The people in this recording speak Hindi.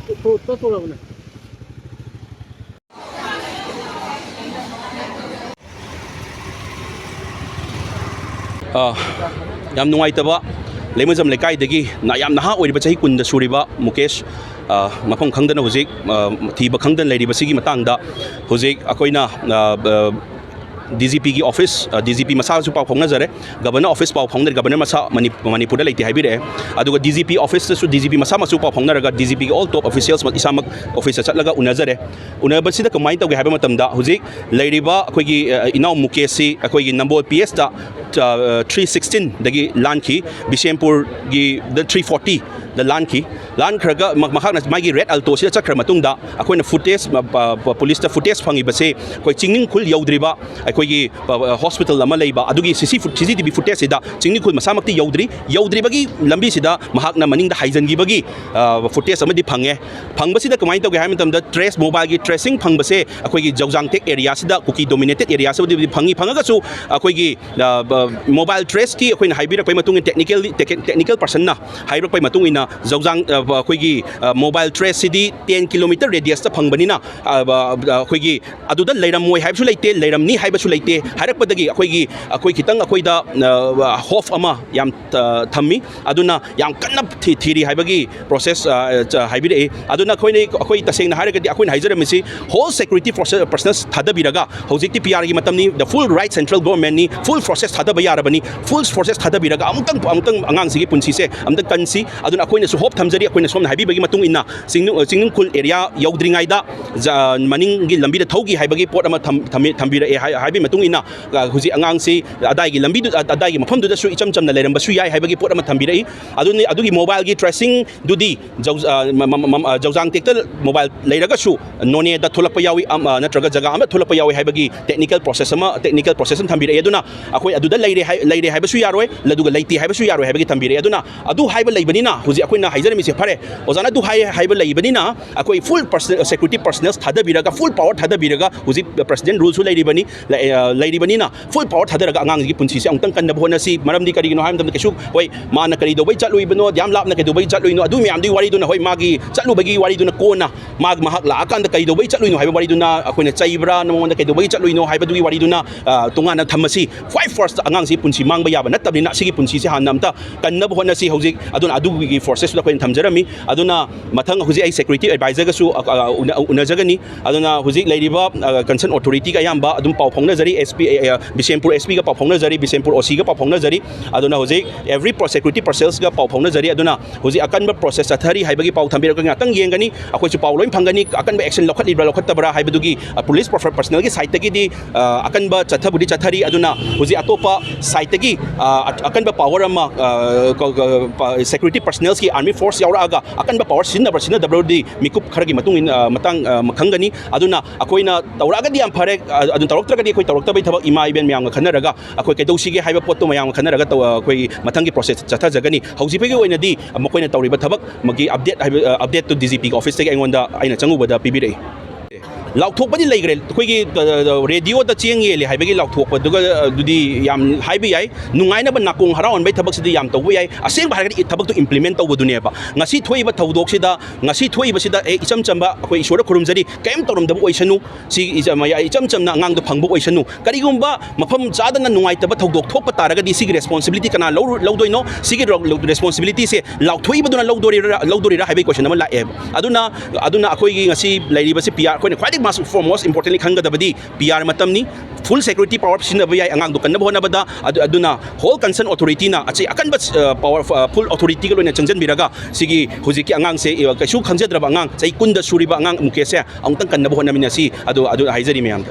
yam nungaitaba leimajam lekai na yam naha oiriba chahi kunda suriba Mukesh mafam khangdana hojik thiba khangdan leiriba sigi matangda hojik akoina DGP की ऑफिस DGP मसा जो पाव फोंगना जरे गवर्नर ऑफिस पाव फोंगना गवर्नर मसा मणिपुर लेते है बिरे अदुगा DGP ऑफिस से DGP मसा मसु पाव फोंगना रगा DGP ऑल टॉप ऑफिशियल्स इसामक ऑफिस चलगा उनजरे उनबसिदा कमाई तौगे हाबे मतमदा हुजिक लेरिबा अखोगी इनाउ मुकेशी अखोगी नंबर PS दा 316 दगी लानखी बिशेमपुर गी द 340 द लानखी लान खरगा मखाना मागी रेड अल्टो से चक्र मतुंगदा अखोइना फुटेज पुलिस दा फुटेज फंगी बसे कोई चिंगनिंग खुल यौद्रिबा अखोगी हॉस्पिटल अमा लेबा अदुगी CCTV फुटेज सिदा चिंगनिंग खुल मसामक्ति यौद्रिबगी लंबी सिदा महाकना मनिंगदा हाइजनगिबगी फुटेज अमदि फंगे फंगबसिदा कमाई तौगे हाय मतमदा ट्रेस मोबाइल की ट्रेसिंग फंगबसे अखोगी जौजांगटेक एरिया सिदा कुकी डोमिनेटेड एरिया से फंगी फंगगसु अखोगी मोबाइल ट्रेस की अखोइना हाइबिरकपै मतुंग टेक्निकल पर्सन ना हाइबिरकपै मतुंग जौजांग अखोगी मोबाइल ट्रेस सिदी 10 किलोमीटर रेडियस ता फंगबनिना अखोगी अदुदा लेरमोय हाइबसु लेते लेरमनी हाइबसु लेते हाइरकपदगी अखोई खितंग अखोइदा होफ अमा याम थम्मी अदुना याम कन्ना थीरी हाइबगी प्रोसेस हाइबिरे अदुना अखोई तसेंगना हाइरगदी अखोइन हाइजरमिसि होल सिक्योरिटी पर्सनल्स थादबिरगा हौजिकति PR की मतमनी the full right central government नि फुल प्रोसेस थादबा यारबनी फुल प्रोसेस थादबिरगा अमुतंग अंगांगसिगी पुंसिसे अमतंग कन्सी अदुना अखोइना सु होप थमजरी अखोइना सोमना हाइबिबगी मतुंग इन्ना सिंगनु खुल एरिया यौद्रिंगाइदा मनिंगी लंबी थौगी हाइबगी पोट अमा थम्बिरे हाइबि मतुंग इन्ना हुजि अंगांगसि अदाइगी लंबी अदाइगी मफमदुदसु इचम चमना लेरमबसु याइ हाइबगी पोट अमा थम्बिरे अदुगी मोबाइल की ट्रेसिंग दुदी जौजांग टेक्टल मोबाइल लेरगसु नोने दा थोलकप यावी नत्रगा जगह अमा थोलकप यावी हाइबगी टेक्निकल प्रोसेस थम्बिरे अदुना अखोइ अदुदा लेरे हाइबसु यारोय लदुगा लेति हाइबसु यारोय हाइबगी थम्बिरे अदुना अदु हाइब लेबनिना हुजि अखोइना हाइजरमिसे फरे ओजाना दु हाइब लेबनिना अखोइ फुल सिक्योरिटी पर्सनल्स थादबिरगा फुल पावर थादबिरगा हुजि प्रेसिडेंट रूल्स लेरिबनिना फुल पावर थादरगा अंगांगी पुंसिसे अंतंग कन्नब होनसी मरमदि करिगिनो हाइमदम केसु होय माना करि दोबै चलुइबनो याम लापना के दोबै चलुइनो अदु म्यामदि वारिदुना होय मागी चलुबगी वारिदुना कोना माग महक लाकांद करि दोबै चलुइनो हाइब वारिदुना अखोइना चैब्रा नमोंदा के दोबै चलुइनो हाइबदुगी वारिदुना तोंगाना थमसी ख्वाइ फर्स्ट अंगांसी पुंसि मांगबा याबा नत्तबनिना सिगी पुंसिसे हान्ना अमता कन्नब होनसी हौजिक अदुना अदुगी फोर्सेस लखोइन थमजरमी अदुना मथंग हुजि आई सिक्योरिटी एडवाइजर गसु उनजगनी अदुना हुजि लेरिबा कंसर्न अथॉरिटी का याम अदुम पाव फोंगनजरी SP बिशेमपुर SP का पाव फोंगनजरी बिशेमपुर OC का पाव फोंगनजरी अदुना हुजि एवरी सिक्योरिटी पर्सनल्स का पाव फोंगनजरी अदुना हुजि अकनब प्रोसेस चथरी हाइबगी पाव थम्बिरक ngatang yengani अखोइसु पाव लोइन फंगनी अकनब एक्शन लखलिब्रा लखतबरा हाइबदुगी पुलिस पर्सनल की साइड तगी अकनब चथबुदी चथरी अदुना हुजि अतोपा साइड तगी अकनब पावर अमा सिक्योरिटी पर्सनल्स की आर्मी फोर्स यावरागा अकनब पावर सिनदब्रदी मिकुप खरगी मतंग खंगनी अदुना अखोइना तौरागदी याम फरे अदुन तौरक्त्रगदी अखोइ तौरक्तबै थबक इमा इबेन म्याम खनरगा अखोइ कैदौसिगे हाइबा पोत्तो म्याम खनरगा अखोइ मथंगी प्रोसेस चथजगनी हौजिफेगी ओइनदी मखोइना तौरिबा थबक मगी अपडेट टू DGP की ऑफिस तक अइंगोंदा आइना चंगुबदा पिबिरे लाउथोपदी लेग्रे अखोइगी रेडियो द चेंग येले हाइबगी लाउथोपदुदी याम हाइबि याइ नुंगाइनब नाकोंग हराउनबै थबकसिदि याम तौबो याइ असेंग भारगदी थबक तो इम्प्लीमेंट तौबदुनेबा ngasi thoiba thaudoksidा ngasi thoibasida इचम चंबा अखोइ ईश्वर खुरुमजरी कैम तौरमदब ओइसनु सि इचम चमना अंगांग दो फंगबो ओइसनु करिगुंबा मफम चादना नुंगाइतब थौदोक थोप तारगदी सिगी रेस्पोंसिबिलिटी कना लौदोइनो सिगी रेस्पोंसिबिलिटी से लाउथोइबदुना लौदोरिरा हाइबि क्वेश्चन अमा लाए अदुना अखोइगी ngasi लेरिबसे PR अखोइना ख्वाइदि मोस्ट इम्पोर्टेंटली खंगदबदी PR मतमनी फुल सिक्योरिटी पावर सिनब याइ अंगांग दो कन्नब होनबदा अदुना होल कंसर्न अथॉरिटी ना अच्छे अकनब पावर फुल अथॉरिटी के लोइना चंजनबिरगा सिगी हुजिकी अंगांग से कैसु खंजद्रब अंगांग चै कुंद सुरिबा अंगांग मुकेसे अंतंग कन्नब होनमिनसी अदु हाइजरी मयाम